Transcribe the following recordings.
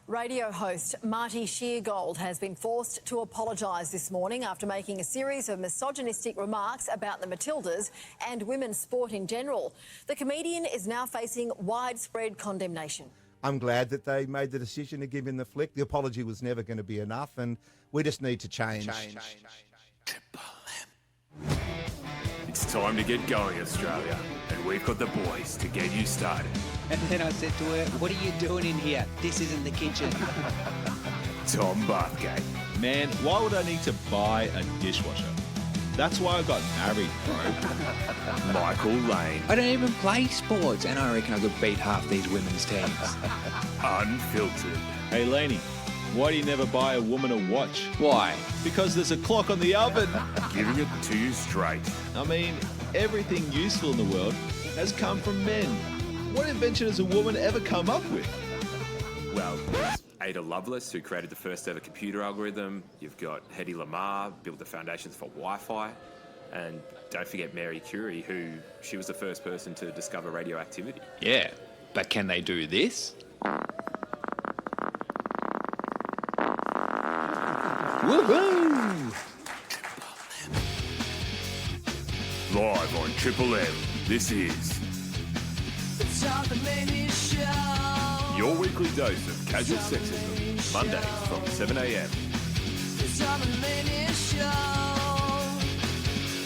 Radio host Marty Sheargold has been forced to apologise this morning after making a series of misogynistic remarks about the Matildas and women's sport in general. The comedian is now facing widespread condemnation. I'm glad that they made the decision to give him the flick. The apology was never going to be enough, and we just need to change. It's time to get going, Australia, and we've got the boys to get you started. And then I said to her, "What are you doing in here? This isn't the kitchen." Tom Bathgate. Man, why would I need to buy a dishwasher? That's why I got married, bro. Michael Lane. I don't even play sports, and I reckon I could beat half these women's teams. Unfiltered. Hey, Laney, why do you never buy a woman a watch? Why? Because there's a clock on the oven. Giving it to you straight. I mean, everything useful in the world has come from men. What invention has a woman ever come up with? Well, there's Ada Lovelace, who created the first ever computer algorithm. You've got Hedy Lamarr, built the foundations for Wi-Fi. And don't forget Mary Curie, who she was the first person to discover radioactivity. Yeah, but can they do this? Woohoo! Live on Triple M, this is The Tom And Laney Show. your weekly dose of casual sexism, Mondays from 7 a.m. The Tom And Laney Show.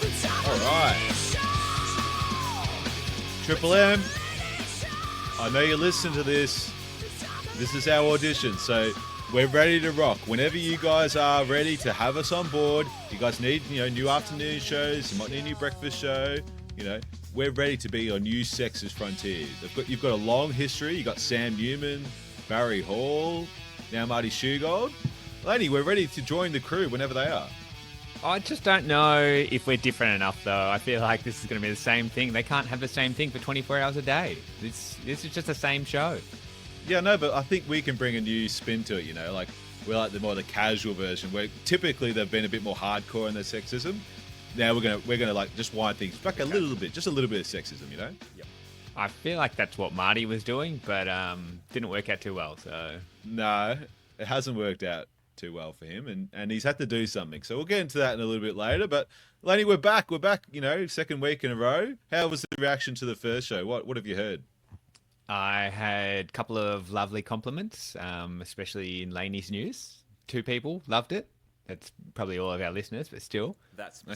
The Tom All And right. Laney Show. Triple M, I know you listen to this. This is our audition, so we're ready to rock. Whenever you guys are ready to have us on board, you guys need, new afternoon shows, you might need a new breakfast show, we're ready to be your new sexist frontier. You've got a long history. You've got Sam Newman, Barry Hall, now Marty Sheargold. Laney, we're ready to join the crew whenever they are. I just don't know if we're different enough, though. I feel like this is going to be the same thing. They can't have the same thing for 24 hours a day. This is just the same show. Yeah, no, but I think we can bring a new spin to it, like we're like the casual version where typically they've been a bit more hardcore in their sexism. Now we're gonna like just wind things back a little bit, just a little bit of sexism, Yep. I feel like that's what Marty was doing, but didn't work out too well. So No, it hasn't worked out too well for him, and he's had to do something. So we'll get into that in a little bit later. But Laney, we're back, second week in a row. How was the reaction to the first show? What have you heard? I had a couple of lovely compliments, especially in Laney's news. 2 people loved it. That's probably all of our listeners, but still.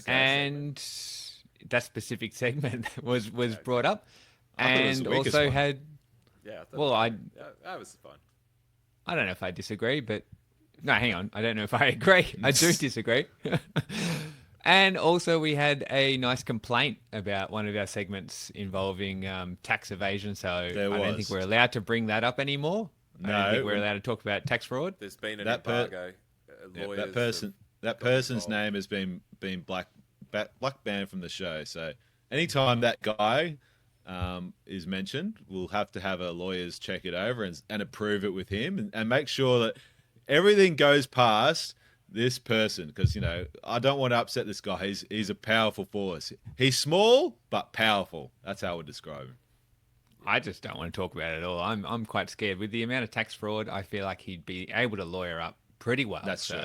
And that specific segment was brought up. And also had... Yeah, that was fun. I don't know if I disagree, but... No, hang on. I don't know if I agree. I do disagree. And also we had a nice complaint about one of our segments involving tax evasion. So I don't think we're allowed to bring that up anymore. No. I don't think we're allowed to talk about tax fraud. There's been an embargo. That person's name has been black banned from the show. So anytime that guy is mentioned, we'll have to have our lawyers check it over and approve it with him and make sure that everything goes past this person, because I don't want to upset this guy. He's a powerful force. He's small but powerful. That's how I would describe him. I just don't want to talk about it at all. I'm quite scared with the amount of tax fraud. I feel like he'd be able to lawyer up pretty well. That's true.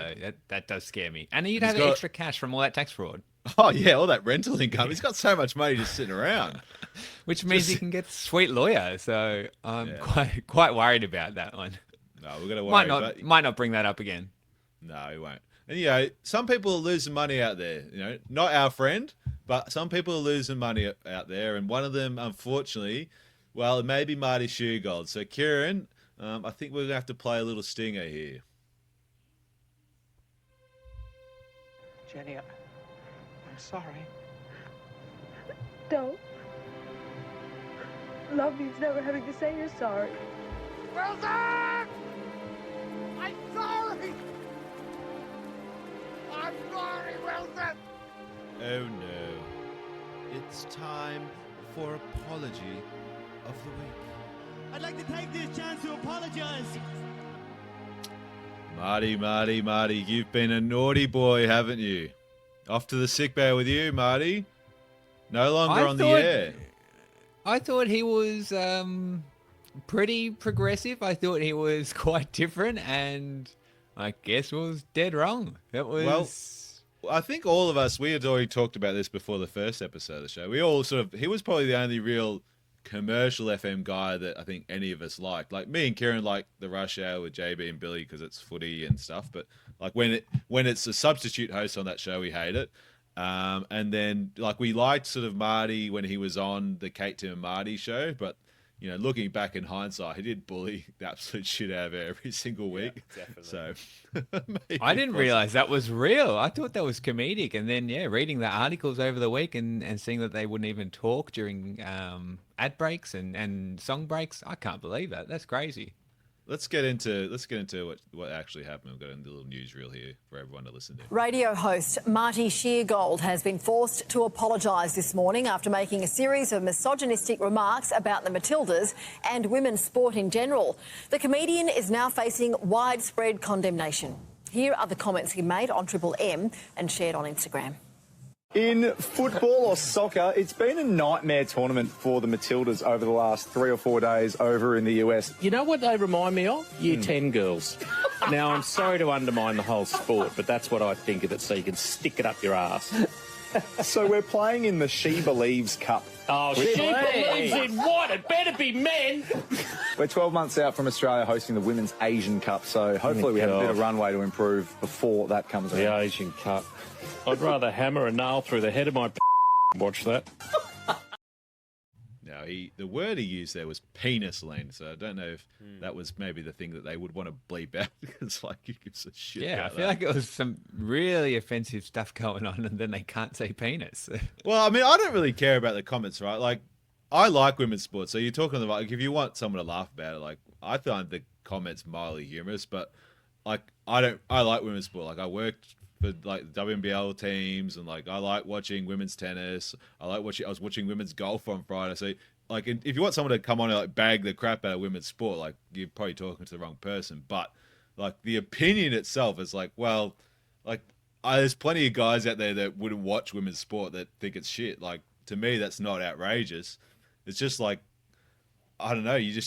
That does scare me. And he'd have extra cash from all that tax fraud. Oh yeah, all that rental income. He's got so much money just sitting around, which means he can get a sweet lawyer. So I'm quite worried about that one. No, we're gonna worry. Might not bring that up again. No, he won't. And some people are losing money out there. Not our friend, but some people are losing money out there, and one of them, unfortunately, well, it may be Marty Sheargold. So, Kieran, I think we're gonna have to play a little stinger here. Jenny, I'm sorry. Don't. Love means never having to say you're sorry. Wilson! I'm sorry! I'm sorry, Wilson! Oh no. It's time for apology of the week. I'd like to take this chance to apologize. Marty, you've been a naughty boy, haven't you? Off to the sick bay with you, Marty. No longer on the air. I thought he was pretty progressive. I thought he was quite different, and I guess was dead wrong. That was... Well, I think all of us, we had already talked about this before the first episode of the show. We all he was probably the only real commercial FM guy that I think any of us liked. Like me and Kieran like the Rush Hour with JB and Billy because it's footy and stuff. But like when it's a substitute host on that show, we hate it. And then like we liked sort of Marty when he was on the Kate, Tim and Marty show. But you know, looking back in hindsight, he did bully the absolute shit out of her every single week. Yeah, definitely. So I didn't realize that was real. I thought that was comedic. And then, reading the articles over the week and seeing that they wouldn't even talk during ad breaks and song breaks. I can't believe that. That's crazy. Let's get into what actually happened. We've got a little newsreel here for everyone to listen to. Radio host Marty Sheargold has been forced to apologise this morning after making a series of misogynistic remarks about the Matildas and women's sport in general. The comedian is now facing widespread condemnation. Here are the comments he made on Triple M and shared on Instagram. In football or soccer, it's been a nightmare tournament for the Matildas over the last 3 or 4 days over in the US. You know what they remind me of? Year 10 girls. Now, I'm sorry to undermine the whole sport, but that's what I think of it, so you can stick it up your ass. So we're playing in the She Believes Cup. Oh, she believes in what? It better be men. We're 12 months out from Australia hosting the Women's Asian Cup, so hopefully we have a bit of runway to improve before that comes around. The Asian Cup. I'd rather hammer a nail through the head of my watch that. Now, the word he used there was penis, Lane, so I don't know if that was maybe the thing that they would want to bleep out because, like, you give a shit Yeah, I about feel that. like it was some really offensive stuff going on, and then they can't say penis. Well, I mean, I don't really care about the comments, right? Like, I like women's sports, so you're talking about, like, if you want someone to laugh about it, like, I find the comments mildly humorous, but, like, I like women's sport. Like, I worked for like WNBL teams, and like I like watching women's tennis. I was watching women's golf on Friday. So like, if you want someone to come on and like bag the crap out of women's sport, like you're probably talking to the wrong person. But like the opinion itself is like, well, like there's plenty of guys out there that wouldn't watch women's sport that think it's shit. Like to me, that's not outrageous. It's just like, I don't know. You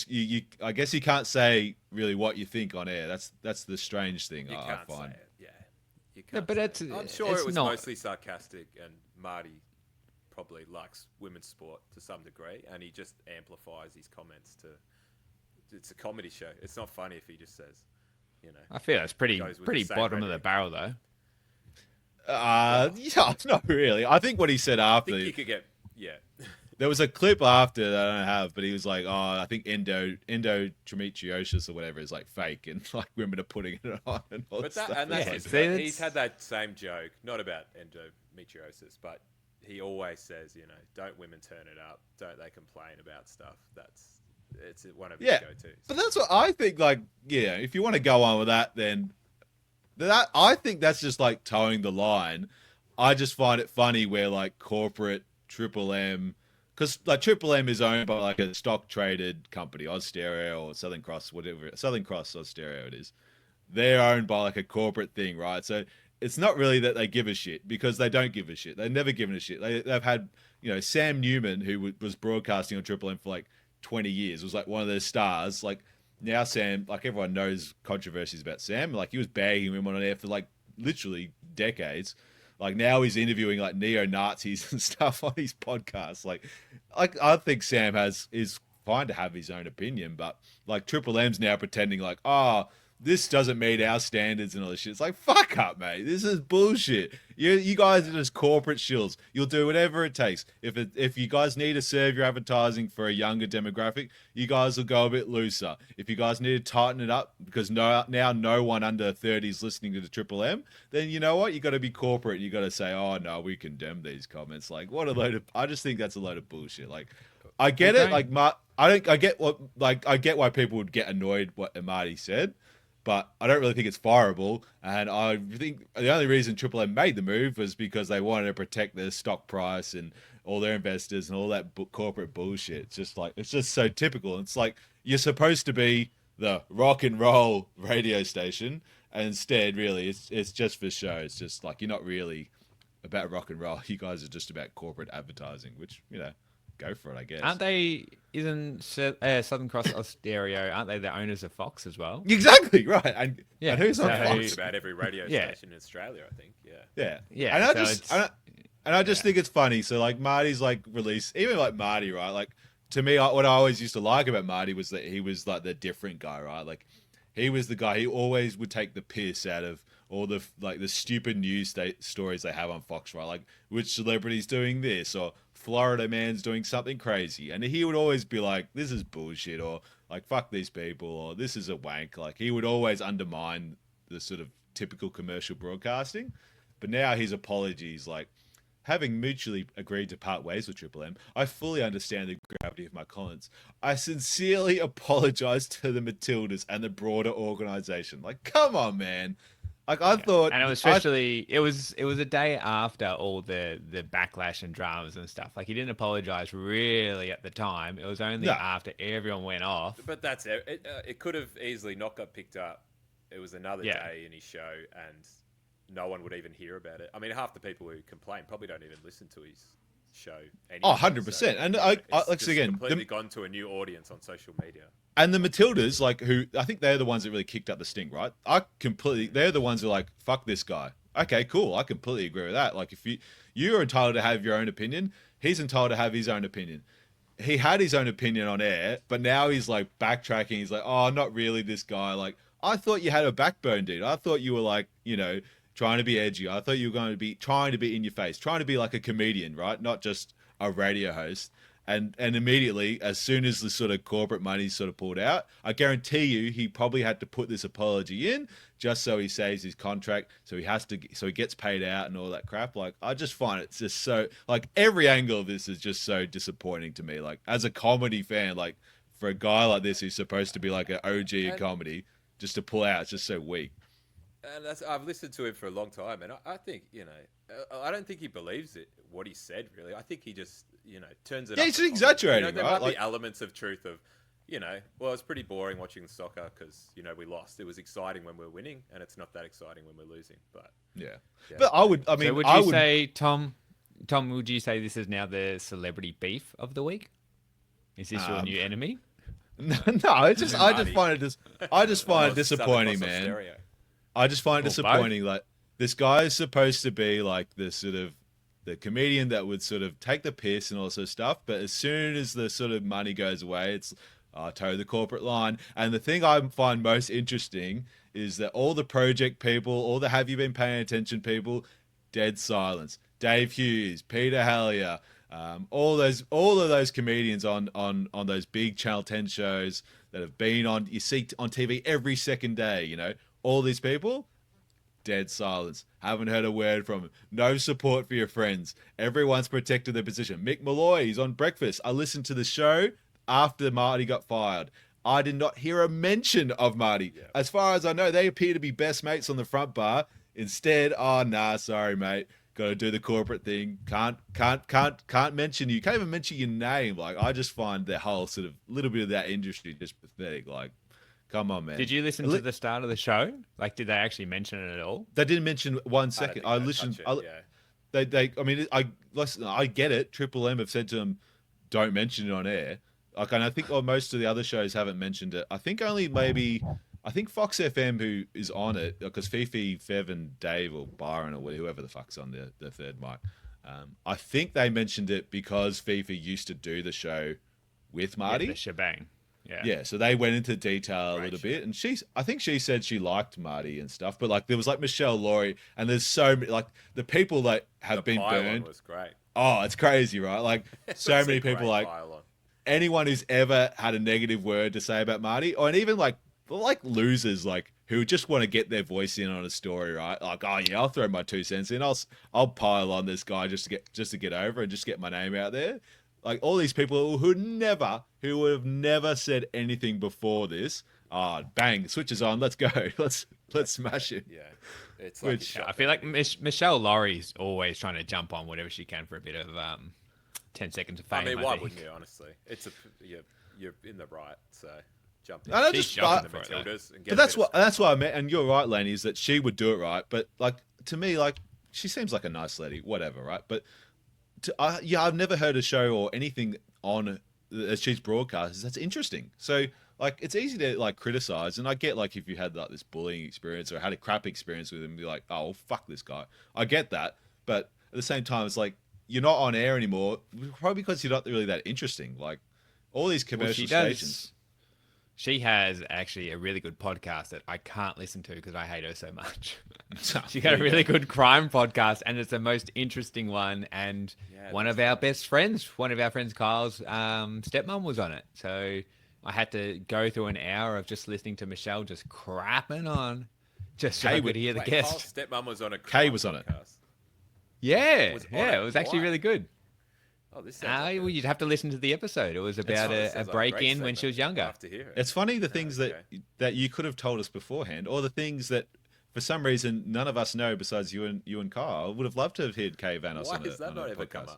I guess you can't say really what you think on air. That's the strange thing I find. Say it. Yeah. You can't but say it. I'm sure it was mostly sarcastic, and Marty probably likes women's sport to some degree, and he just amplifies his comments to. It's a comedy show. It's not funny if he just says, you know. I feel that's pretty bottom of the barrel though. Yeah, not really. I think what he said after. I think you could get There was a clip after that I don't have, but he was like, "Oh, I think endometriosis or whatever is like fake, and like women are putting it on and all that stuff." And that's he's had that same joke, not about endometriosis, but he always says, you know, don't women turn it up? Don't they complain about stuff? It's one of his go-tos. But that's what I think. Like, yeah, if you want to go on with that, then I think that's just like towing the line. I just find it funny where like corporate Triple M. Because like Triple M is owned by like a stock traded company, Oz Stereo or Southern Cross, whatever, Southern Cross Oz Stereo it is. They're owned by like a corporate thing, right? So it's not really that they give a shit, because they don't give a shit. They've never given a shit. They've had, you know, Sam Newman, who was broadcasting on Triple M for like 20 years, was like one of their stars. Like now Sam, like everyone knows controversies about Sam. Like he was bagging women on air for like literally decades. Like now he's interviewing like neo-Nazis and stuff on his podcast. Like I think Sam is fine to have his own opinion, but like Triple M's now pretending like, oh, this doesn't meet our standards and all this shit. It's like, fuck up, mate. This is bullshit. You guys are just corporate shills. You'll do whatever it takes. If you guys need to serve your advertising for a younger demographic, you guys will go a bit looser. If you guys need to tighten it up because now no one under 30 is listening to the Triple M, then you know what? You got to be corporate. You got to say, oh no, we condemn these comments. Like what a load of. I just think that's a load of bullshit. Like I get it. Like I get why people would get annoyed what Marty said. But I don't really think it's fireable, and I think the only reason Triple M made the move was because they wanted to protect their stock price and all their investors and all that corporate bullshit. It's just so typical. It's like you're supposed to be the rock and roll radio station, and instead, really, it's just for show. It's just like you're not really about rock and roll. You guys are just about corporate advertising, which, you know, go for it, I guess. Aren't they? Isn't Southern Cross Austereo? Aren't they the owners of Fox as well? Exactly right. And who's on Yeah, Fox? just about every radio station in Australia, I think. Yeah. Yeah. And I just think it's funny. So like Marty's like released, even like Marty, right? Like to me, what I always used to like about Marty was that he was like the different guy, right? Like he was the guy. He always would take the piss out of all the like the stupid news stories they have on Fox, right? Like which celebrity's doing this, or Florida man's doing something crazy, and he would always be like, "This is bullshit," or like "Fuck these people," or "This is a wank." Like he would always undermine the sort of typical commercial broadcasting. But now his apologies, like having mutually agreed to part ways with Triple M, I fully understand the gravity of my comments. I sincerely apologize to the Matildas and the broader organization. Like, come on, man. Like I thought, and it was especially it was a day after all the backlash and dramas and stuff. Like he didn't apologize really at the time. It was only after everyone went off. But that's it. It could have easily not got picked up. It was another day in his show, and no one would even hear about it. I mean, half the people who complain probably don't even listen to his show anyway. Oh, 100%. So, and I like again, completely gone to a new audience on social media. And the Matildas, like who I think they're the ones that really kicked up the stink, right? They're the ones who are like, fuck this guy. Okay, cool. I completely agree with that. Like if you're entitled to have your own opinion, he's entitled to have his own opinion. He had his own opinion on air, but now he's like backtracking. He's like, oh, not really this guy. Like, I thought you had a backbone, dude. I thought you were like, trying to be edgy. I thought you were going to be trying to be in your face, trying to be like a comedian, right? Not just a radio host. And immediately, as soon as the sort of corporate money sort of pulled out, I guarantee you he probably had to put this apology in just so he saves his contract, so he gets paid out and all that crap. Like, I just find it's just so, like, every angle of this is just so disappointing to me. Like, as a comedy fan, like, for a guy like this who's supposed to be like an OG in comedy, just to pull out, it's just so weak. And I've listened to him for a long time, and I think, I don't think he believes what he said, really. I think he just, turns it up. Yeah, he's exaggerating, there right? might be elements of truth of, well, it's pretty boring watching soccer because, we lost. It was exciting when we're winning, and it's not that exciting when we're losing. But yeah. But would you say, Tom, would you say this is now the celebrity beef of the week? Is this your new enemy? No, I just find it disappointing, man. I just find it disappointing. Like, this guy is supposed to be like the sort of the comedian that would sort of take the piss and all sort of stuff. But as soon as the sort of money goes away, it's toe the corporate line. And the thing I find most interesting is that all the project people, all the have you been paying attention people, dead silence. Dave Hughes, Peter Hellier, all of those comedians on those big Channel 10 shows that have been on, you see on TV every second day, all these people, dead silence. Haven't heard a word from them. No support for your friends. Everyone's protected their position. Mick Malloy, he's on Breakfast. I listened to the show after Marty got fired. I did not hear a mention of Marty. Yeah. As far as I know, they appear to be best mates on the front bar. Instead, sorry, mate. Got to do the corporate thing. Can't mention you. Can't even mention your name. Like, I just find the whole sort of little bit of that industry just pathetic. Like, come on, man. Did you listen to the start of the show? Like, did they actually mention it at all? They didn't mention 1 second. I listened. I get it. Triple M have said to them, don't mention it on air. Like, and I think most of the other shows haven't mentioned it. I think Fox FM, who is on it, because Fifi, Fev, and Dave, or Byron, or whoever the fuck's on the third mic, I think they mentioned it because Fifi used to do the show with Marty. Yeah, the shebang. Yeah, so they went into detail a little bit, and I think she said she liked Marty and stuff, but like there was like Michelle Laurie, and there's so many, like the people that have been burned. Was great. Oh, it's crazy, right? Like so many people, like anyone who's ever had a negative word to say about Marty, or and even like losers, like who just want to get their voice in on a story, right? Like, oh yeah, I'll throw my 2 cents in. I'll pile on this guy just to get over and just get my name out there. Like all these people who would have never said anything before this. Bang, switches on. Let's go. Let's smash it. Yeah, it's like I feel like Michelle Laurie's always trying to jump on whatever she can for a bit of 10 seconds of fame. I mean, why wouldn't you? Honestly, you're in the right. So jump in. She's jumping the Matildas. But that's what I meant. And you're right, Laney, is that she would do it right. But like to me, like she seems like a nice lady, whatever, right? But I've never heard a show or anything on that she's broadcast. That's interesting. So like, it's easy to like criticize, and I get like if you had like this bullying experience or had a crap experience with him, be like, oh, fuck this guy. I get that, but at the same time, it's like you're not on air anymore, probably because you're not really that interesting. Like all these commercial stations. She has actually a really good podcast that I can't listen to because I hate her so much. She got a really good crime podcast, and it's the most interesting one. And one of our friends, Kyle's stepmom was on it. So I had to go through an hour of just listening to Michelle just crapping on, just so I could hear the guest. Kyle's stepmom was on a Kay was on it. Yeah, it was actually really good. Oh, this sounds well, you'd have to listen to the episode. It was about a break-in when she was younger. It's funny the things that you could have told us beforehand, or the things that for some reason none of us know besides you and Kyle. I would have loved to have heard Kay Vanos on a podcast.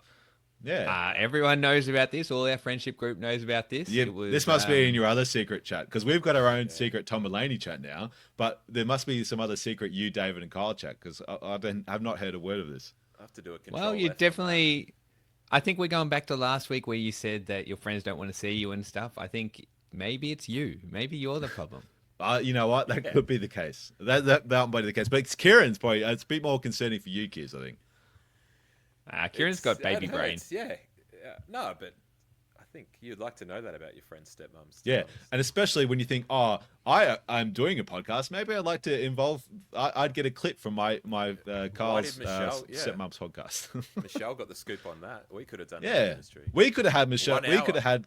Yeah, everyone knows about this. All our friendship group knows about this. Yeah, this must be in your other secret chat, because we've got our own secret Tom and Laney chat now. But there must be some other secret you, David, and Kyle chat, because I've not heard a word of this. I have to do a control. Well, you definitely. I think we're going back to last week where you said that your friends don't want to see you and stuff. I think maybe it's you. Maybe you're the problem. You know what? That could be the case. That might be the case. But it's Kieran's probably. It's a bit more concerning for you kids, I think. Kieran's got baby brain. Yeah. No, but I think you'd like to know that about your friend's stepmoms. Yeah, and especially when you think, oh, I'm doing a podcast. Maybe I'd like to involve. I'd get a clip from my Kyle's stepmom's podcast. Michelle got the scoop on that. We could have done that in the industry. We could have had Michelle. We could have had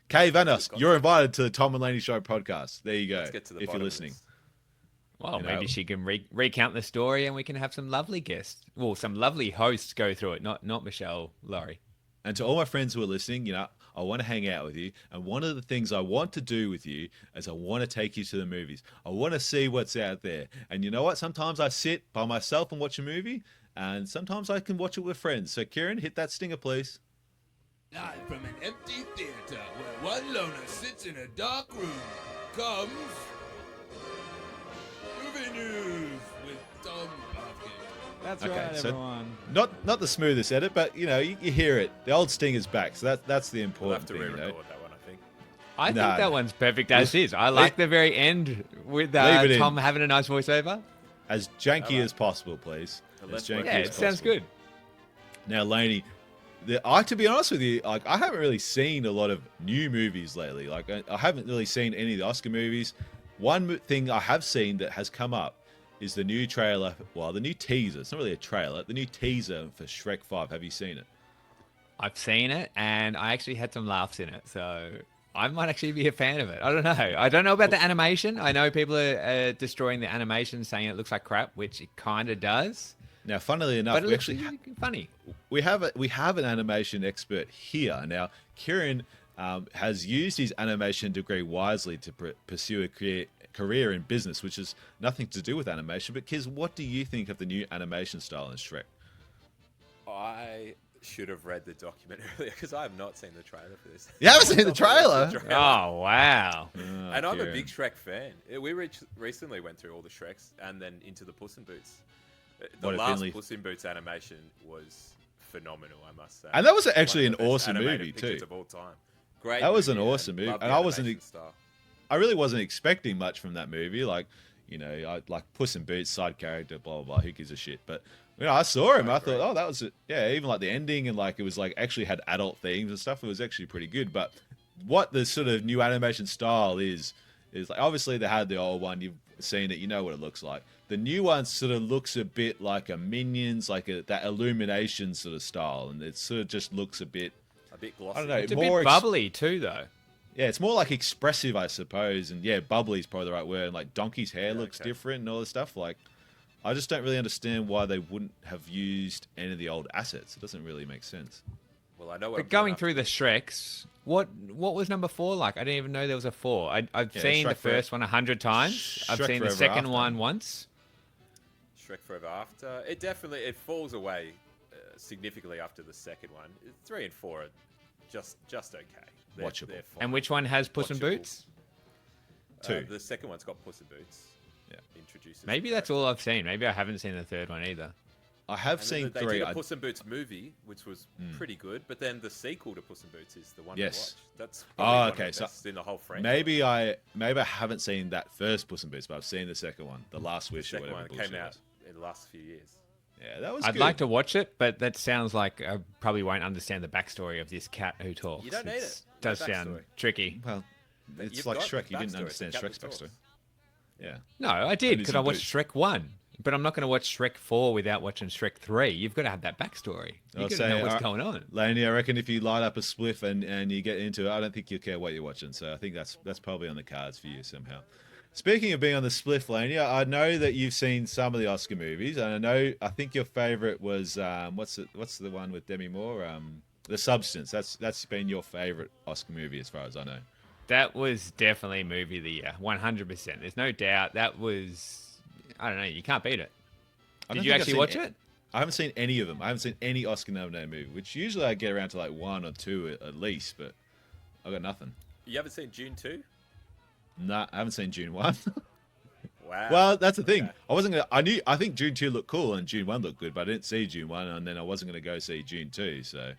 Kay Vanos. You're invited to the Tom and Laney Show podcast. There you go. Let's get to the if you're listening. Well, maybe she can recount the story, and we can have some lovely guests. Well, some lovely hosts go through it. Not Michelle, Laurie. And to all my friends who are listening, I want to hang out with you. And one of the things I want to do with you is I want to take you to the movies. I want to see what's out there. And you know what? Sometimes I sit by myself and watch a movie, and sometimes I can watch it with friends. So, Kieran, hit that stinger, please. Live from an empty theater where one loner sits in a dark room comes Movie News with Tom. That's right, everyone. Not the smoothest edit, but you hear it. The old stinger's back, so that's the important thing. We'll have to re-record that one, I think. I think that one's perfect as is. I like the very end with Tom having a nice voiceover. As janky as possible, please. It sounds good. Now, Laney, to be honest with you, I haven't really seen a lot of new movies lately. I haven't really seen any of the Oscar movies. One thing I have seen that has come up is the new trailer, the new teaser. It's not really a trailer. The new teaser for Shrek 5. Have you seen it? I've seen it, and I actually had some laughs in it, so I might actually be a fan of it. I don't know. I don't know about the animation. I know people are destroying the animation, saying it looks like crap, which it kind of does. Now, funnily enough, we actually funny. We have an animation expert here. Now, Kieran has used his animation degree wisely to pursue a career in business, which has nothing to do with animation. But Kiz, what do you think of the new animation style in Shrek? I should have read the document earlier because I have not seen the trailer for this. You haven't seen the trailer? Oh, wow. And I'm a big Shrek fan. We recently went through all the Shreks and then into the Puss in Boots. The last Puss in Boots animation was phenomenal, I must say. And that was actually an awesome movie too. Of all time. Great. That was an awesome movie, and I really wasn't expecting much from that movie. I like Puss in Boots, side character, blah blah blah. Who gives a shit? But I saw him. I thought, that was it. Yeah, even like the ending and it was actually had adult themes and stuff. It was actually pretty good. But what the sort of new animation style is obviously they had the old one. You've seen it. You know what it looks like. The new one sort of looks a bit like a Minions, that Illumination sort of style, and it sort of just looks a bit glossy. I don't know. It's a bit bubbly too, though. Yeah, it's more like expressive, I suppose. And yeah, bubbly is probably the right word. And Donkey's hair looks different and all this stuff. I just don't really understand why they wouldn't have used any of the old assets. It doesn't really make sense. Well, I know. But going through the Shreks, what was number 4 like? I didn't even know there was a 4. I've seen the first one 100 times. I've seen the second one once. Shrek Forever After. It falls away significantly after the second one. 3 and 4 are just okay. Watchable. And which one has Puss in Boots? 2. The second one's got Puss in Boots. Yeah. Introduces. Maybe that's all I've seen. Maybe I haven't seen the third one either. I have And seen they 3. did a Puss in Boots movie, which was pretty good, but then the sequel to Puss in Boots is the one to watch. That's probably one of the best in the whole franchise. Maybe I haven't seen that first Puss in Boots, but I've seen the second one, The Last Wish, or whatever. The second one came out in the last few years. Yeah, that was I'd good. like to watch it, but that sounds like I probably won't understand the backstory of this cat who talks. You don't need it. Does sound tricky. Well, it's like Shrek. You didn't understand Shrek's backstory. Yeah. No, I did, because I watched Shrek 1. But I'm not going to watch Shrek 4 without watching Shrek 3. You've got to have that backstory. You've got to know what's going on. Laney, I reckon if you light up a spliff and you get into it, I don't think you'll care what you're watching. So I think that's probably on the cards for you somehow. Speaking of being on the spliff, Laney, I know that you've seen some of the Oscar movies, and I think your favourite was what's the one with Demi Moore? The Substance. That's been your favourite Oscar movie as far as I know. That was definitely movie of the year, 100%. There's no doubt. That was, I don't know, you can't beat it. Did you actually watch it? I haven't seen any of them. I haven't seen any Oscar-nominated movie, which usually I get around to like 1 or 2 at least, but I got nothing. You haven't seen June 2? Nah, I haven't seen June 1. Wow. Well, that's the thing. Okay. I think June 2 looked cool and June 1 looked good, but I didn't see June 1, and then I wasn't going to go see June 2, so.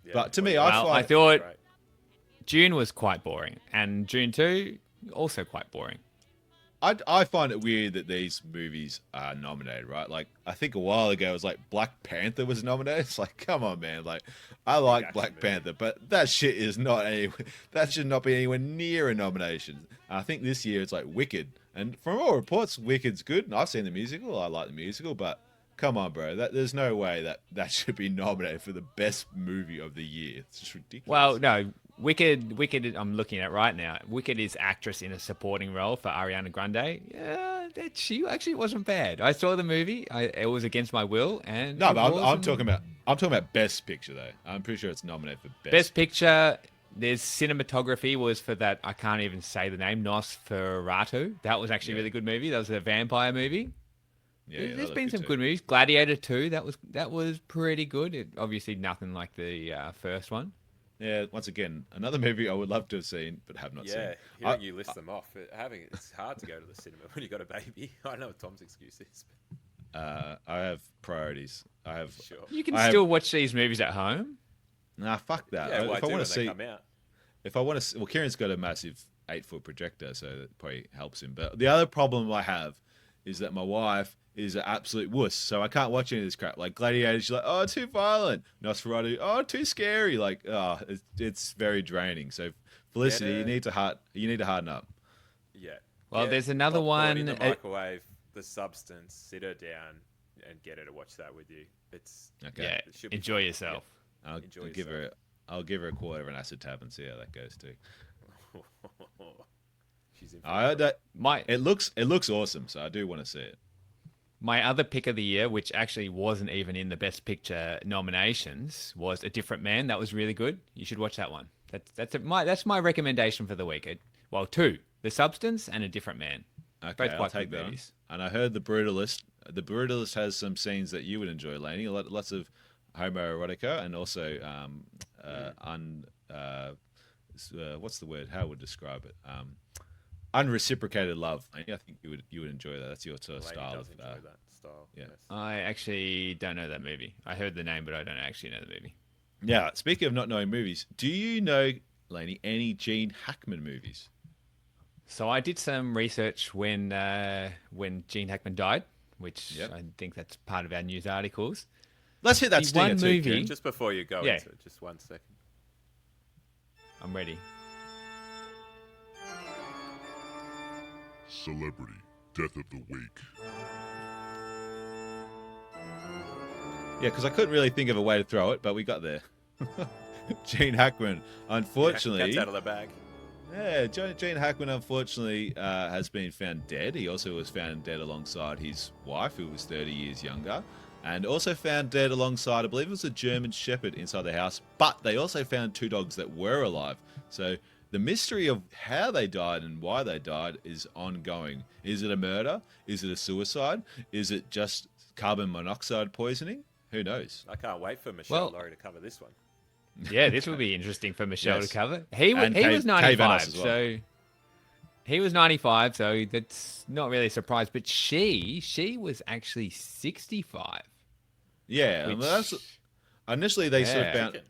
Yeah, but to me, I thought June was quite boring, and June 2 also quite boring. I find it weird that these movies are nominated, right? Like, I think a while ago it was like Black Panther was nominated. It's like, come on, man. Like, I like Black Panther, but that shit is not that should not be anywhere near a nomination. I think this year it's like Wicked, and from all reports, Wicked's good. And I've seen the musical. I like the musical, but come on, bro. There's no way that should be nominated for the best movie of the year. It's just ridiculous. Well, no. Wicked, I'm looking at right now. Wicked is actress in a supporting role for Ariana Grande. Yeah, she actually wasn't bad. I saw the movie. It was against my will, and no, but I'm talking about Best Picture though. I'm pretty sure it's nominated for Best Picture. There's cinematography was for that. I can't even say the name. Nosferatu. That was actually a really good movie. That was a vampire movie. Yeah, there's been some good movies. Gladiator 2. That was pretty good. Obviously nothing like the first one. Yeah, once again, another movie I would love to have seen, but have not seen. Yeah, hearing you list them off, it's hard to go to the cinema when you got a baby. I know what Tom's excuse is. I have priorities. Sure. You can still watch these movies at home. Nah, fuck that. Yeah, if I want to see, come out. If I want to, well, Kieran's got a massive 8-foot projector, so that probably helps him. But the other problem I have is that my wife is an absolute wuss, so I can't watch any of this crap. Like Gladiator, she's like, oh, too violent. Nosferatu, oh, too scary. Like, oh, it's very draining. So Felicity, you need to harden up. Yeah. Well, there's another one. In the microwave, The Substance. Sit her down and get her to watch that with you. It's okay. Yeah, enjoy yourself. Yeah. I'll give her a quarter of an acid tab and see how that goes too. She's in. It looks awesome, so I do want to see it. My other pick of the year, which actually wasn't even in the Best Picture nominations, was A Different Man. That was really good. You should watch that one. That's my recommendation for the week. Well, 2: The Substance and A Different Man. Okay, both I'll quite take good that. movies. And I heard The Brutalist. The Brutalist has some scenes that you would enjoy, Laney. Lots of homoerotica and also what's the word? How would describe it? Unreciprocated love. I think you would enjoy that. That's your sort of style. Does enjoy that style. Yeah. Yes. I actually don't know that movie. I heard the name, but I don't actually know the movie. Yeah. Speaking of not knowing movies, do you know, Laney, any Gene Hackman movies? So I did some research when Gene Hackman died, which I think that's part of our news articles. Let's hit that stinger too, movie. Kieran. Just before you go into it, just 1 second. I'm ready. Celebrity Death of the Week. Yeah, because I couldn't really think of a way to throw it, but we got there. Gene Hackman, unfortunately. Cat's out of the bag. Yeah, Gene Hackman, unfortunately, has been found dead. He also was found dead alongside his wife, who was 30 years younger, and also found dead alongside, I believe it was a German Shepherd inside the house, but they also found 2 dogs that were alive. So the mystery of how they died and why they died is ongoing. Is it a murder? Is it a suicide? Is it just carbon monoxide poisoning? Who knows? I can't wait for Michelle Laurie to cover this one. Yeah, this will be interesting for Michelle Yes. to cover. He And was Kay Vanos 95, as well. so He was 95, so that's not really a surprise. But she was actually 65. Yeah, Which, that's initially they sort of Yeah. found.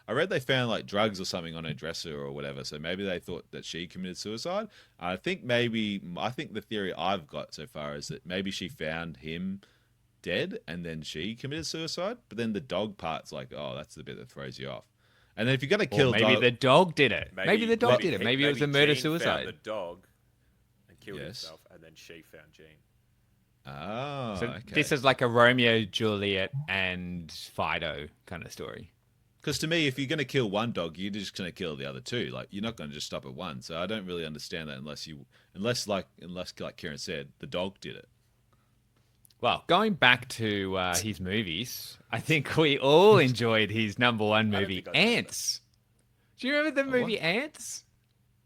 I read they found like drugs or something on her dresser or whatever. So maybe they thought that she committed suicide. I think the theory I've got so far is that maybe she found him dead and then she committed suicide. But then the dog part's like, oh, that's the bit that throws you off. And then if you're gonna kill, Or maybe the dog did it. Maybe the dog did it. he- Maybe it was a murder Jean suicide. Found the dog and killed Yes. himself, and then she found Jean. Oh, So okay. this is like a Romeo, Juliet, and Fido kind of story. Because to me, if you're going to kill one dog, you're just going to kill the other two. Like you're not going to just stop at one. So I don't really understand that unless like Kieran said, the dog did it. Well, going back to his movies, I think we all enjoyed his number one movie, Ants. Do you remember the movie Ants?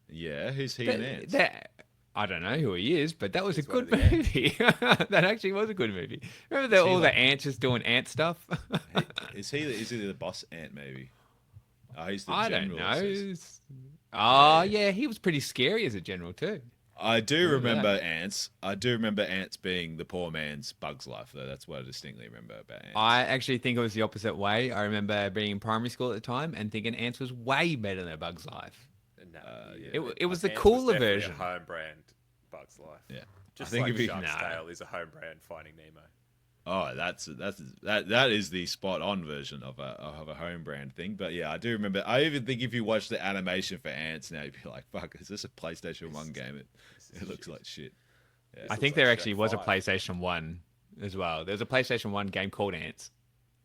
Yeah, who's he and Ants? I don't know who he is, but that was a good movie. That actually was a good movie. Remember all the ants just doing ant stuff? Is he the boss ant? Maybe. Oh, he's the I don't general. know. it says. Oh, yeah, he was pretty scary as a general too. I do Remember remember that? ants. I do remember ants being the poor man's Bug's Life, though. That's what I distinctly remember about ants. I actually think it was the opposite way. I remember being in primary school at the time and thinking Ants was way better than A Bug's Life. No, It was the Ants cooler definitely version. A home brand Bug's Life. Yeah, Just I think like if you- Shark's No. Tale is a home brand Finding Nemo. Oh, that is the spot on version of a home brand thing. But yeah, I do remember. I even think if you watch the animation for Ants now, you'd be like, "Fuck, is this a PlayStation 1 game? It looks like shit." Yeah. I think there actually was a PlayStation 1 as well. There's a PlayStation 1 game called Ants.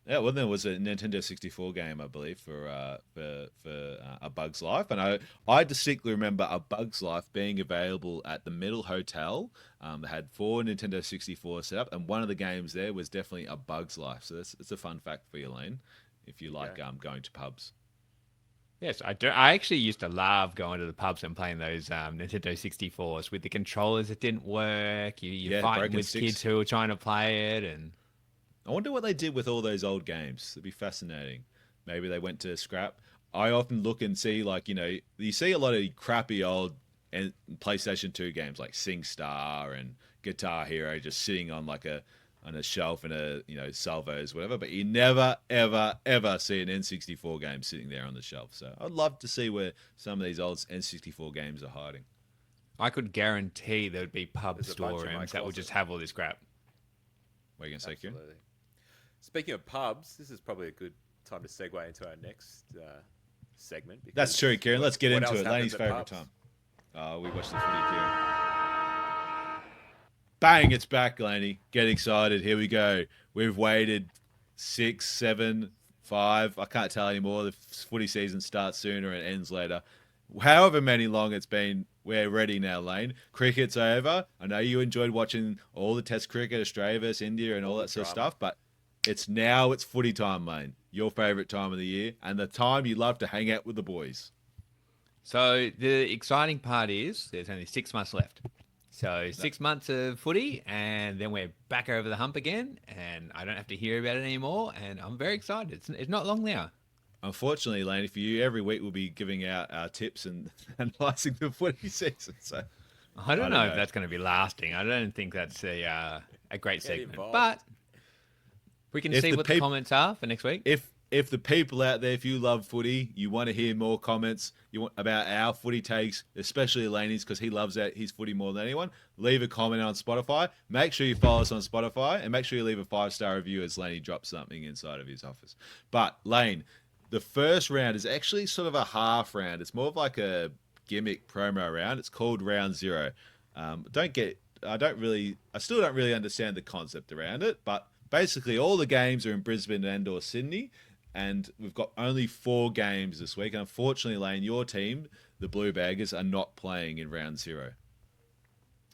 Yeah, well, there was a Nintendo 64 game, I believe, for A Bug's Life, and I distinctly remember A Bug's Life being available at the Middle Hotel. They had 4 Nintendo 64 set up, and one of the games there was definitely A Bug's Life. So it's a fun fact for you, Lane, if you like going to pubs. Yes, I do. I actually used to love going to the pubs and playing those Nintendo 64s with the controllers that didn't work. You're fighting broken with sticks. kids who were trying to play it, and I wonder what they did with all those old games. It'd be fascinating. Maybe they went to scrap. I often look and see, like, you see a lot of crappy old PlayStation 2 games like SingStar and Guitar Hero just sitting on on a shelf in salvos, whatever. But you never, ever, ever see an N64 game sitting there on the shelf. So I'd love to see where some of these old N64 games are hiding. I could guarantee there would be pub There's a bunch in my storerooms that would closet. just have all this crap. What are you going to say, Kieran? Absolutely. Speaking of pubs, this is probably a good time to segue into our next segment. because That's true, Kieran. Let's get what into else it. happens Laney's at favourite pubs? time. We watched the footy, Kieran. Bang, it's back, Laney. Get excited. Here we go. We've waited 6, 7, 5. I can't tell anymore. The footy season starts sooner and ends later. However many long it's been, we're ready now, Lane. Cricket's over. I know you enjoyed watching all the Test cricket, Australia versus India and all that sort of stuff, but it's footy time, Lane. Your favourite time of the year and the time you love to hang out with the boys. So the exciting part is there's only 6 months left. So 6 months of footy, and then we're back over the hump again, and I don't have to hear about it anymore, and I'm very excited. It's not long now. Unfortunately, Lane, for you, every week we'll be giving out our tips and analysing the footy season. So I don't know if that's going to be lasting. I don't think that's a great segment, involved. but we can see what the comments are for next week. If the people out there, if you love footy, you want to hear more comments, you want about our footy takes, especially Laney's because he loves his footy more than anyone, leave a comment on Spotify. Make sure you follow us on Spotify and make sure you leave a 5-star review as Laney drops something inside of his office. But Lane, the first round is actually sort of a half round. It's more of like a gimmick promo round. It's called Round Zero. I still don't really understand the concept around it, but basically all the games are in Brisbane and/or Sydney. And we've got only 4 games this week. Unfortunately, Lane, your team, the Blue Baggers, are not playing in Round Zero.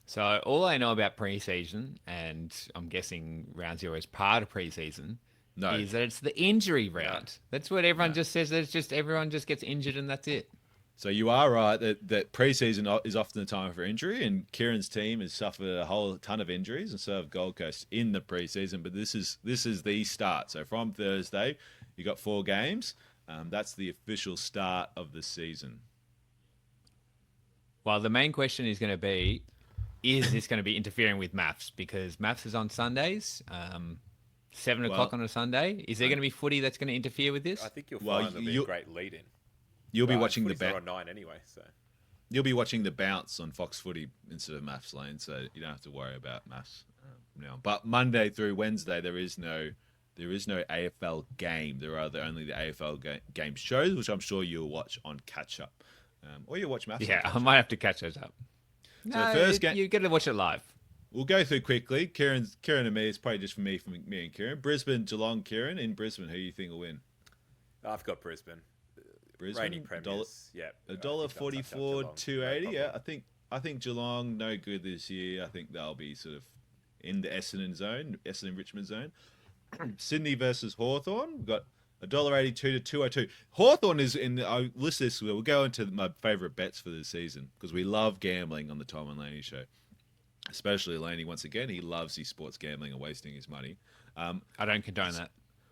So all I know about pre-season, and I'm guessing Round Zero is part of pre-season, is that it's the injury round. That's what everyone just says. That it's just everyone just gets injured and that's it. So you are right that pre-season is often the time for injury, and Kieran's team has suffered a whole ton of injuries, and so have Gold Coast in the pre-season. But this is the start. So from Thursday, you got 4 games. That's the official start of the season. Well, the main question is going to be, is this going to be interfering with maths? Because maths is on Sundays, 7 o'clock on a Sunday. Is there going to be footy that's going to interfere with this? I think you'll find there'll be a great lead-in. You'll be watching the bounce on 9 anyway, so you'll be watching the bounce on Fox Footy instead of Maths Lane, so you don't have to worry about maths now. But Monday through Wednesday, there is no AFL game. There are only the AFL game shows, which I'm sure you'll watch on catch up, or you'll watch maths. Yeah, I might have to catch those up. So the first game, you get to watch it live. We'll go through quickly. Kieran and me. It's probably just for me and Kieran. Brisbane, Geelong, Kieran. In Brisbane, who do you think will win? I've got Brisbane. Reigning premiers. Yeah. $1.44, $2.80. Yeah, I think Geelong no good this year. I think they'll be sort of in the Essendon Richmond zone. Sydney versus Hawthorn. We've got $1.82 to $2.02. Hawthorn is in. I list this. We'll go into my favourite bets for this season because we love gambling on the Tom and Laney Show. Especially Laney, once again, he loves his sports gambling and wasting his money. I don't condone that.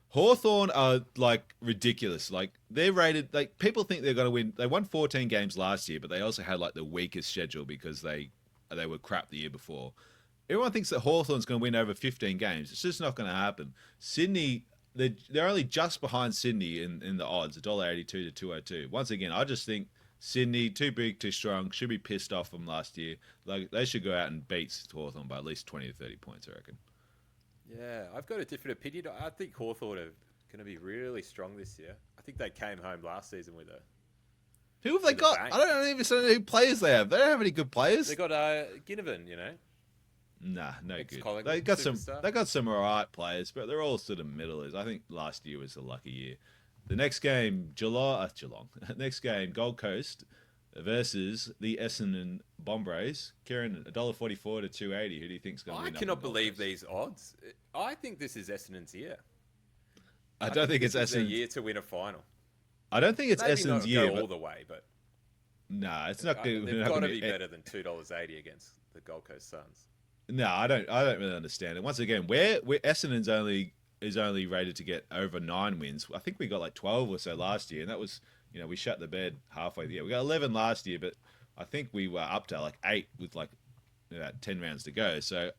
Hawthorn are like ridiculous. Like they're rated. Like people think they're going to win. They won 14 games last year, but they also had like the weakest schedule because they were crap the year before. Everyone thinks that Hawthorn's going to win over 15 games. It's just not going to happen. Sydney, they're only just behind Sydney in the odds, $1.82 to $2.02. Once again, I just think Sydney, too big, too strong, should be pissed off from last year. Like they should go out and beat Hawthorn by at least 20 to 30 points, I reckon. Yeah, I've got a different opinion. I think Hawthorn are going to be really strong this year. I think they came home last season with a... Who have they got? I don't even know who players they have. They don't have any good players. They got Ginnivan, you know. Nah, no good. They got some alright players, but they're all sort of middlers. I think last year was a lucky year. The next game, Geelong. Next game, Gold Coast versus the Essendon Bombers. Kieran, $1.44 to $2.80. Who do you think's going to win? I cannot believe these odds. I think this is Essendon's year. I don't think it's Essendon's year to win a final. I don't think it's Essendon's year. Go all the way, but nah, it's not good. They've got to be better than $2.80 against the Gold Coast Suns. No, I don't really understand it. Once again, where Essendon's is only rated to get over 9 wins. I think we got like 12 or so last year, and that was, we shut the bed halfway there. We got 11 last year, but I think we were up to like 8 with like about 10 rounds to go. So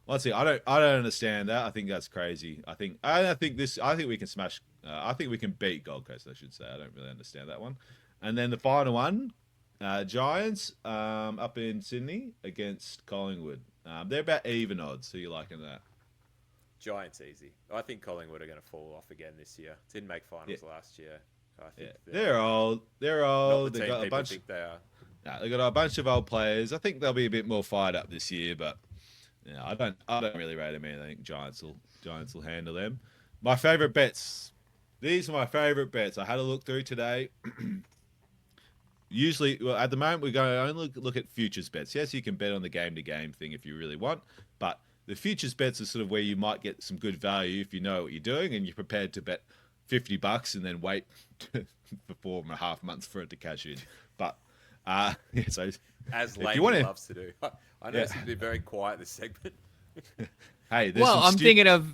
let's see. I don't understand that. I think that's crazy. I think we can smash. I think we can beat Gold Coast, I should say. I don't really understand that one. And then the final one, Giants up in Sydney against Collingwood. They're about even odds. Who you liking that? Giants easy. I think Collingwood are going to fall off again this year. Didn't make finals last year. I think they're old. They're old. They got a bunch. Think they are. They got a bunch of old players. I think they'll be a bit more fired up this year, but I don't really rate them anything. I think Giants will handle them. My favourite bets. These are my favourite bets. I had a look through today. Usually, at the moment, we're going to only look at futures bets. Yes, you can bet on the game-to-game thing if you really want, but the futures bets are sort of where you might get some good value if you know what you're doing and you're prepared to bet $50 and then wait for 4.5 months for it to cash in. But so as Laney loves to do, I know it's going to be very quiet this segment. Hey, I'm thinking of.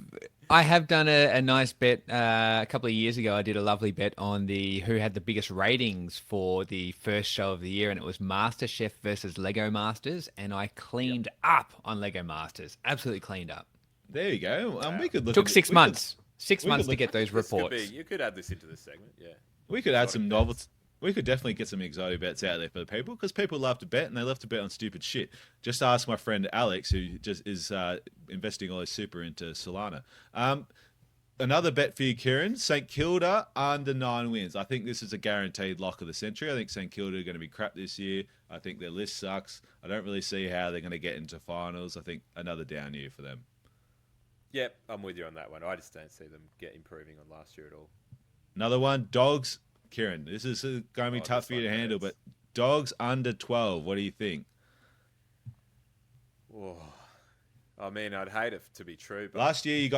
I have done a nice bet a couple of years ago. I did a lovely bet on who had the biggest ratings for the first show of the year, and it was MasterChef versus Lego Masters, and I cleaned up on Lego Masters. Absolutely cleaned up. There you go. We could look. Took 6 months. 6 months to get those reports. You could add this into the segment. Yeah. We could add some novelty. We could definitely get some exotic bets out there for the people because people love to bet and they love to bet on stupid shit. Just ask my friend Alex, who just is investing all his super into Solana. Another bet for you, Kieran. St Kilda under 9 wins. I think this is a guaranteed lock of the century. I think St Kilda are going to be crap this year. I think their list sucks. I don't really see how they're going to get into finals. I think another down year for them. Yep, I'm with you on that one. I just don't see them improving on last year at all. Another one, Dogs. Kieran, this is going to be tough for you to handle, but Dogs under 12. What do you think? Oh, I mean, I'd hate it to be true. But last year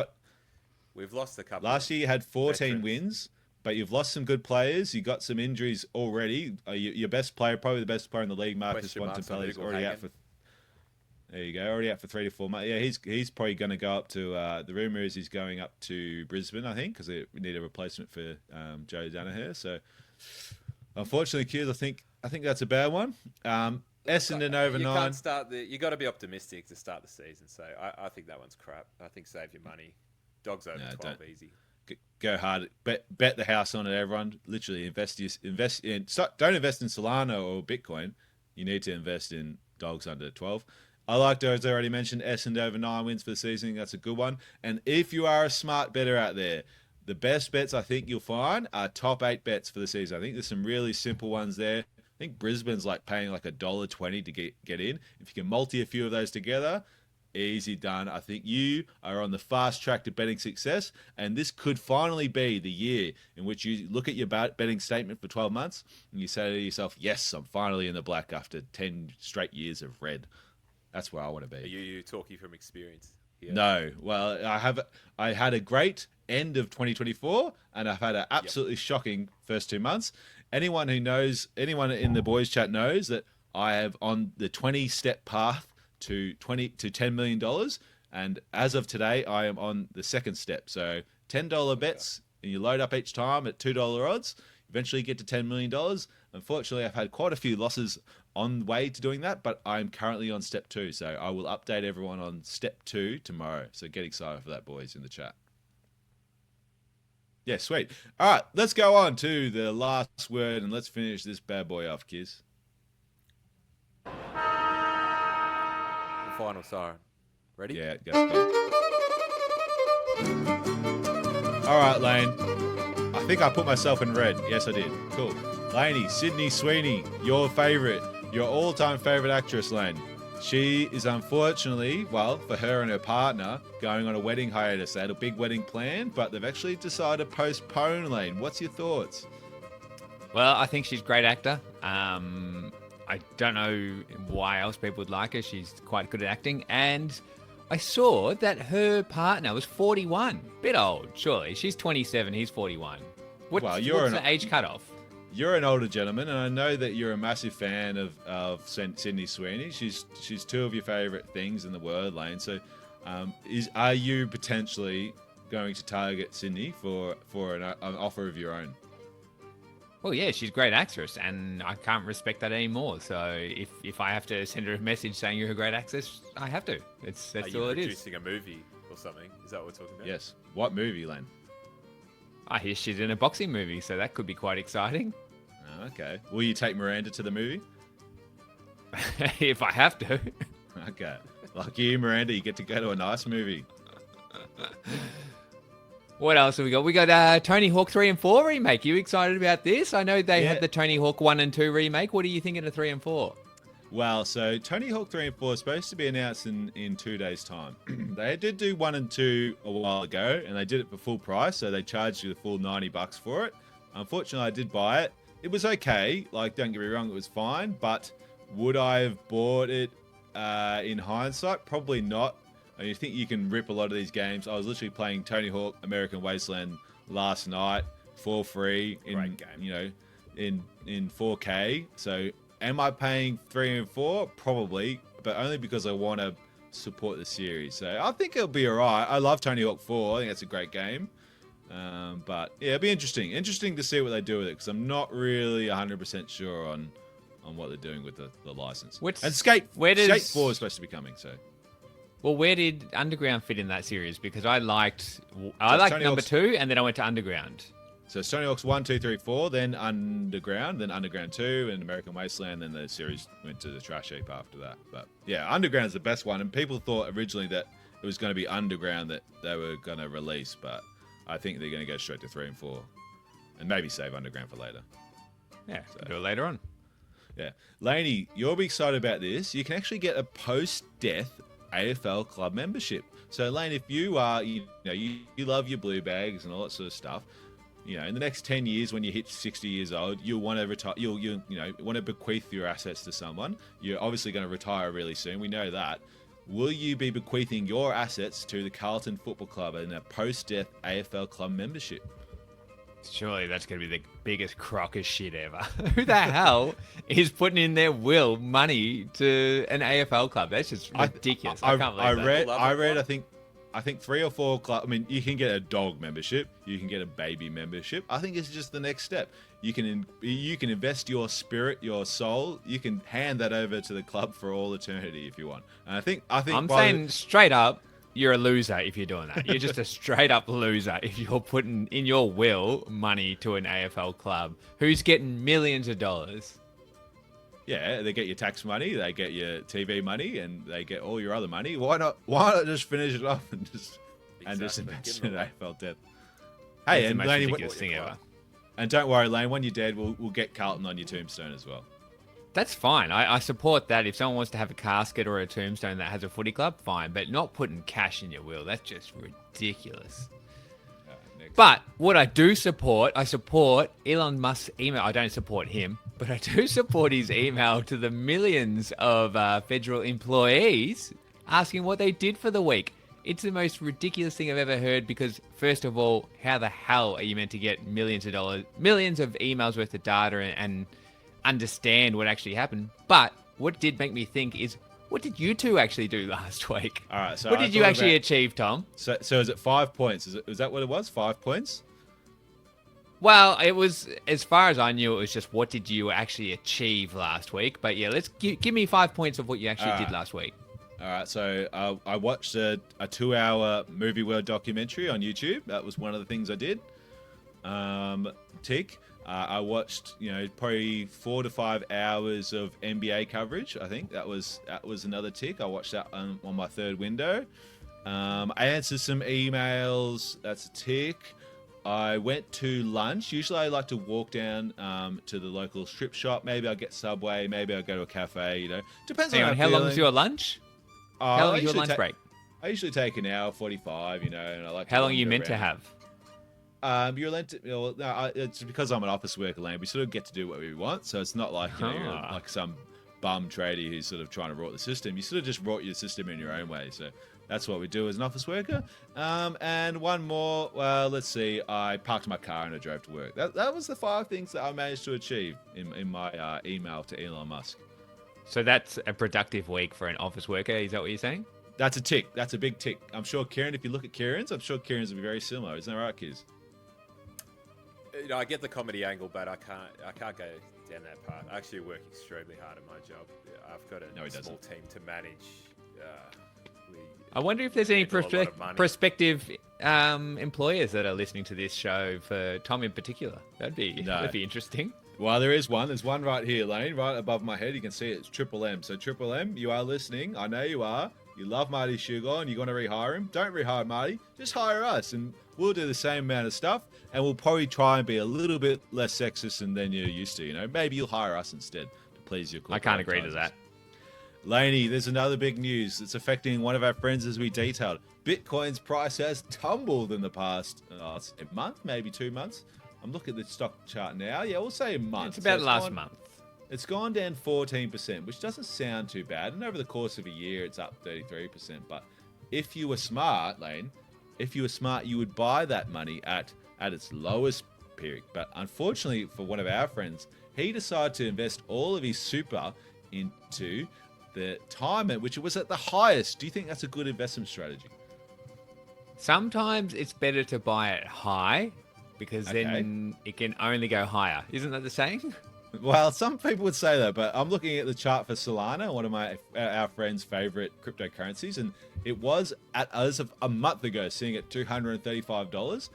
we've lost a couple. Last year you had 14 wins, but you've lost some good players. You got some injuries already. Your best player, probably the best player in the league, Marcus Bontempelli, is already out for. There you go, already out for 3 to 4 months. Yeah, he's probably going to go up to. The rumor is he's going up to Brisbane, I think, because we need a replacement for Joe Danaher. So, unfortunately, Qs, I think that's a bad one. Essendon over You 9. can't start you got to be optimistic to start the season. So I think that one's crap. I think save your money. Dogs over 12 easy. Go hard. Bet the house on it, everyone. Literally invest in. Don't invest in Solana or Bitcoin. You need to invest in dogs under 12. I like those I already mentioned. Essendon over 9 wins for the season. That's a good one. And if you are a smart bettor out there, the best bets I think you'll find are top 8 bets for the season. I think there's some really simple ones there. I think Brisbane's like paying like $1.20 to get in. If you can multi a few of those together, easy done. I think you are on the fast track to betting success, and this could finally be the year in which you look at your betting statement for 12 months and you say to yourself, yes, I'm finally in the black after 10 straight years of red. That's where I want to be. Are you talking from experience? Yeah. No. Well, I had a great end of 2024, and I've had an absolutely shocking first 2 months. Anyone in the boys chat knows that I have on the 20-step path to $10 million, and as of today, I am on the second step. So $10 bets, and you load up each time at $2 odds. Eventually, you get to $10 million. Unfortunately, I've had quite a few losses on the way to doing that, but I'm currently on step 2. So I will update everyone on step 2 tomorrow. So get excited for that, boys, in the chat. Yeah, sweet. All right, let's go on to the last word, and let's finish this bad boy off, Kiz. The final siren. Ready? Yeah, go. All right, Lane. I think I put myself in red. Yes, I did. Cool. Laney, Sydney Sweeney, your favourite, your all-time favourite actress, Lane. She is unfortunately, well, for her and her partner, going on a wedding hiatus. They had a big wedding planned, but they've actually decided to postpone, Lane. What's your thoughts? Well, I think she's a great actor. I don't know why else people would like her. She's quite good at acting. And I saw that her partner was 41. Bit old, surely. She's 27, he's 41. What's the age cutoff? You're an older gentleman, and I know that you're a massive fan of Sydney Sweeney. She's 2 of your favourite things in the world, Lane. So are you potentially going to target Sydney for an offer of your own? Well, yeah, she's a great actress, and I can't respect that anymore. So if I have to send her a message saying you're a great actress, I have to. That's all it is. Are you producing a movie or something? Is that what we're talking about? Yes. What movie, Len? I hear she's in a boxing movie, so that could be quite exciting. Oh, okay. Will you take Miranda to the movie? If I have to. Okay. Lucky you, Miranda. You get to go to a nice movie. What else have we got? We got Tony Hawk 3 and 4 remake. You excited about this? I know they had the Tony Hawk 1 and 2 remake. What are you thinking of 3 and 4? Well, so Tony Hawk 3 and 4 is supposed to be announced in 2 days' time. They did do 1 and 2 a while ago, and they did it for full price, so they charged you the full $90 for it. Unfortunately, I did buy it. It was okay. Like, don't get me wrong, it was fine, but would I have bought it in hindsight? Probably not. I mean, you think you can rip a lot of these games. I was literally playing Tony Hawk American Wasteland last night for free in 4K. So am I paying 3 and 4? Probably, but only because I want to support the series. So I think it'll be all right. I love Tony Hawk 4. I think that's a great game. But yeah, it'll be interesting. Interesting to see what they do with it, because I'm not really 100% sure on what they're doing with the license. And Skate 4 is supposed to be coming, so. Well, where did Underground fit in that series? Because I liked number 2, and then I went to Underground. So Tony Hawk's 1, 2, 3, 4, then Underground 2, and American Wasteland, then the series went to the trash heap after that. But yeah, Underground is the best one, and people thought originally that it was going to be Underground that they were going to release, but I think they're going to go straight to 3 and 4, and maybe save Underground for later. Yeah, do it later on. Yeah, Laney, you'll be excited about this. You can actually get a post-death AFL club membership. So Lane, if you are, you love your blue bags and all that sort of stuff, in the next 10 years when you hit 60 years old, you'll want to retire. You'll want to bequeath your assets to someone. You're obviously going to retire really soon. We know that. Will you be bequeathing your assets to the Carlton Football Club in a post-death AFL club membership? Surely that's going to be the biggest crock of shit ever. Who the hell is putting in their will money to an AFL club? That's just ridiculous. I can't believe that. I read, I think I think 3 or 4 clubs. I mean, you can get a dog membership, you can get a baby membership. I think it's just the next step. You can invest your spirit, your soul. You can hand that over to the club for all eternity if you want. And I think I'm saying straight up, you're a loser if you're doing that. You're just a straight up loser if you're putting in your will money to an AFL club who's getting millions of dollars. Yeah, they get your tax money, they get your TV money, and they get all your other money. Why not just finish it off and just invest in AFL debt? Hey, and Laney, ridiculous thing ever. And don't worry, Lane, when you're dead, we'll get Carlton on your tombstone as well. That's fine. I support that. If someone wants to have a casket or a tombstone that has a footy club, fine. But not putting cash in your will. That's just ridiculous. But what I do support, I support Elon Musk's email. I don't support him, but I do support his email to the millions of federal employees asking what they did for the week. It's the most ridiculous thing I've ever heard because, first of all, how the hell are you meant to get millions of dollars, millions of emails worth of data and understand what actually happened? But what did make me think is, what did you two actually do last week? All right, so what did you actually achieve, Tom? So is it 5 points? Is that what it was? 5 points? Well, it was, as far as I knew, it was just what did you actually achieve last week. But yeah, let's give me 5 points of what you actually did last week. All right, so I watched a 2-hour Movie World documentary on YouTube. That was one of the things I did. Tick. I watched, probably 4 to 5 hours of NBA coverage. I think that was another tick. I watched that on my third window. I answered some emails. That's a tick. I went to lunch. Usually I like to walk down to the local strip shop. Maybe I'll get Subway. Maybe I'll go to a cafe. Depends on how long is your lunch? How long is your lunch break? I usually take an hour 45. And I like. How long are you meant to have? You're allowed to. No, it's because I'm an office worker, Lane. We sort of get to do what we want, so it's not like you're like some bum tradie who's sort of trying to rot the system. You sort of just rot your system in your own way. So that's what we do as an office worker. And one more. Well, let's see. I parked my car and I drove to work. That was the 5 things that I managed to achieve in my email to Elon Musk. So that's a productive week for an office worker. Is that what you're saying? That's a tick. That's a big tick. I'm sure Kieran. If you look at Kieran's, I'm sure Kieran's will be very similar. Isn't that right, kids? I get the comedy angle, but I can't go down that path. I actually work extremely hard at my job. I've got a small team to manage. I wonder if there's any prospective employers that are listening to this show for Tom in particular. That'd be interesting. Well, there is one. There's one right here, Lane, right above my head. You can see it. It's Triple M. So Triple M, you are listening. I know you are. You love Marty Sheargold and you're going to rehire him. Don't rehire Marty. Just hire us and we'll do the same amount of stuff and we'll probably try and be a little bit less sexist than you're used to. Maybe you'll hire us instead to please your corporate I can't agree to that. Laney, there's another big news. It's affecting one of our friends as we detailed. Bitcoin's price has tumbled in the past month, maybe 2 months. I'm looking at the stock chart now. Yeah, we'll say a month. It's about last month. It's gone down 14%, which doesn't sound too bad. And over the course of a year, it's up 33%. But if you were smart, Lane, you would buy that money at its lowest period. But unfortunately for one of our friends, he decided to invest all of his super into the retirement, which was at the highest. Do you think that's a good investment strategy? Sometimes it's better to buy it high because then it can only go higher. Isn't that the saying? Well, some people would say that, but I'm looking at the chart for Solana, one of our friends' favorite cryptocurrencies, and it was as of a month ago sitting at $235.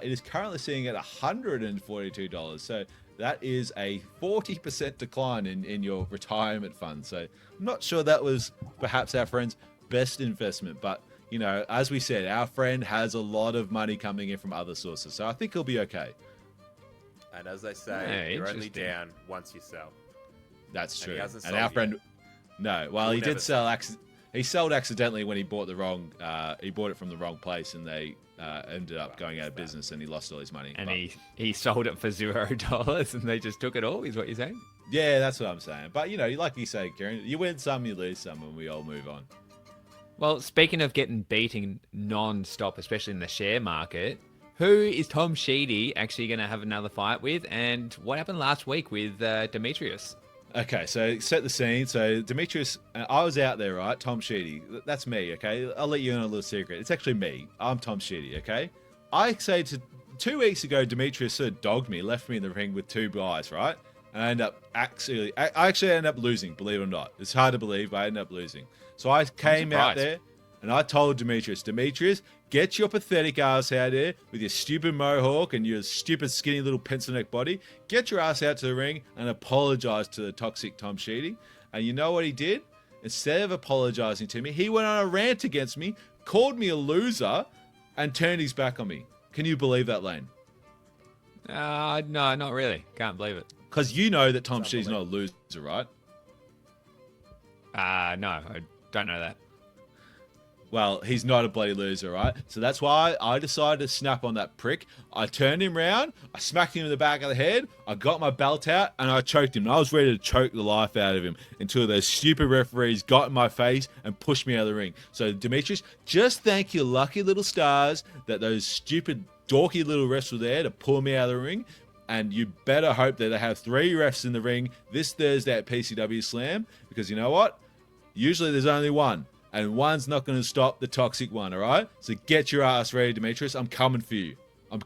It is currently sitting at $142. So that is a 40% decline in your retirement fund. So I'm not sure that was perhaps our friend's best investment, but as we said, our friend has a lot of money coming in from other sources, so I think he'll be okay. And as they say, you're only down once you sell. That's true. And our friend, he did sell. He sold accidentally when he bought the wrong. He bought it from the wrong place, and they ended up going out of business, and he lost all his money. And he sold it for $0, and they just took it all. Is what you're saying? Yeah, that's what I'm saying. But like you say, Kieran, you win some, you lose some, and we all move on. Well, speaking of getting beaten non-stop, especially in the share market, who is Tom Sheedy actually going to have another fight with? And what happened last week with Demetrius? Okay, so set the scene. So Demetrius, I was out there, right? Tom Sheedy. That's me, okay? I'll let you in on a little secret. It's actually me. I'm Tom Sheedy, okay? I say 2 weeks ago, Demetrius sort of dogged me, left me in the ring with 2 guys, right? And I actually ended up losing, believe it or not. It's hard to believe, but I ended up losing. So I came out there and I told Demetrius, get your pathetic ass out there with your stupid mohawk and your stupid skinny little pencil neck body. Get your ass out to the ring and apologize to the toxic Tom Sheedy. And you know what he did? Instead of apologizing to me, he went on a rant against me, called me a loser, and turned his back on me. Can you believe that, Lane? No, not really. Can't believe it. Because you know that Tom Sheedy's not a loser, right? No, I don't know that. Well, he's not a bloody loser, right? So that's why I decided to snap on that prick. I turned him round, I smacked him in the back of the head, I got my belt out, and I choked him. And I was ready to choke the life out of him until those stupid referees got in my face and pushed me out of the ring. So, Demetrius, just thank your lucky little stars that those stupid, dorky little refs were there to pull me out of the ring. And you better hope that they have 3 refs in the ring this Thursday at PCW Slam, because you know what? Usually there's only one. And one's not going to stop the toxic one, all right? So get your ass ready, Demetrius. I'm coming for you. I'm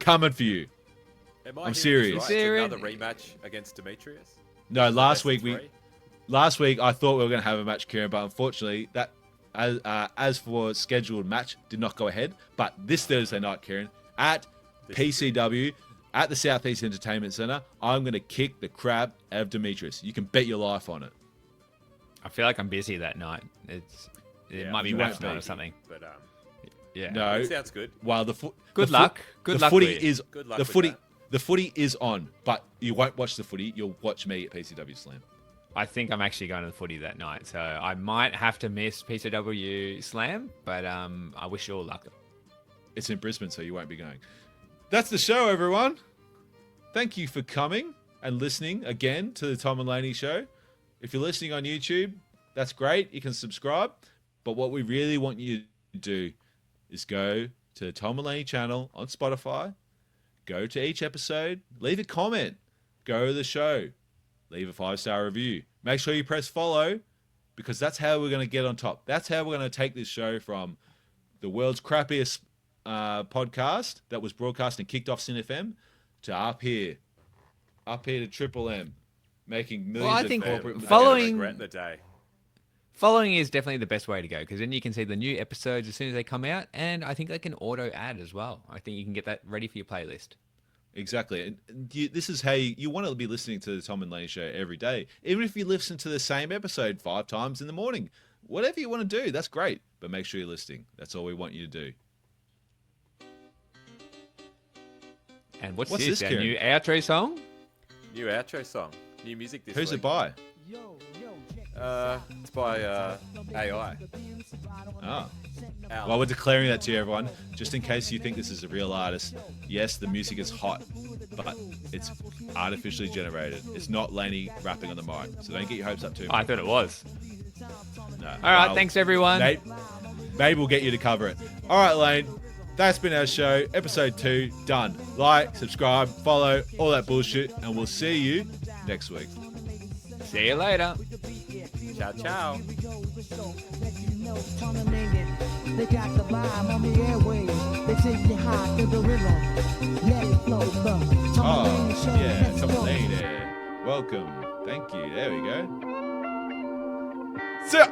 serious. Right? Another rematch against Demetrius? No, last week I thought we were going to have a match, Kieran, but unfortunately, that as for scheduled match, did not go ahead. But this Thursday night, Kieran, at PCW, at the Southeast Entertainment Centre, I'm going to kick the crap out of Demetrius. You can bet your life on it. I feel like I'm busy that night. It might be match night or something. But yeah, no, it sounds good. Well, good luck. The footy is on, but you won't watch the footy. You'll watch me at PCW Slam. I think I'm actually going to the footy that night, so I might have to miss PCW Slam. But I wish you all luck. It's in Brisbane, so you won't be going. That's the show, everyone. Thank you for coming and listening again to the Tom and Laney Show. If you're listening on YouTube, that's great. You can subscribe. But what we really want you to do is go to the Tom and Laney channel on Spotify, go to each episode, leave a comment, go to the show, leave a 5-star review. Make sure you press follow, because that's how we're going to get on top. That's how we're going to take this show from the world's crappiest podcast that was broadcast and kicked off Sin FM to up here to Triple M, making millions I think of corporate... regret the day. Following is definitely the best way to go, because then you can see the new episodes as soon as they come out, and I think they can auto ad as well. I think you can get that ready for your playlist. Exactly. And this is how you want to be listening to the Tom and Laney Show every day. Even if you listen to the same episode 5 times in the morning. Whatever you want to do, that's great. But make sure you're listening. That's all we want you to do. And what's this our new outro song? New outro song. New music this week. Who's it by? It's by AI. Oh. Well, we're declaring that to you, everyone. Just in case you think this is a real artist. Yes, the music is hot, but it's artificially generated. It's not Laney rapping on the mic, so don't get your hopes up too much. I thought it was. No. All right, thanks, everyone. Maybe we'll get you to cover it. All right, Lane. That's been our show. Episode 2, done. Like, subscribe, follow, all that bullshit, and we'll see you next week. See you later. Ciao, ciao. They got the bomb on the airways. They take you high to the river. Let it flow. Tom and Laney Show. Yeah, Tom and Laney. Welcome. Thank you. There we go. See ya.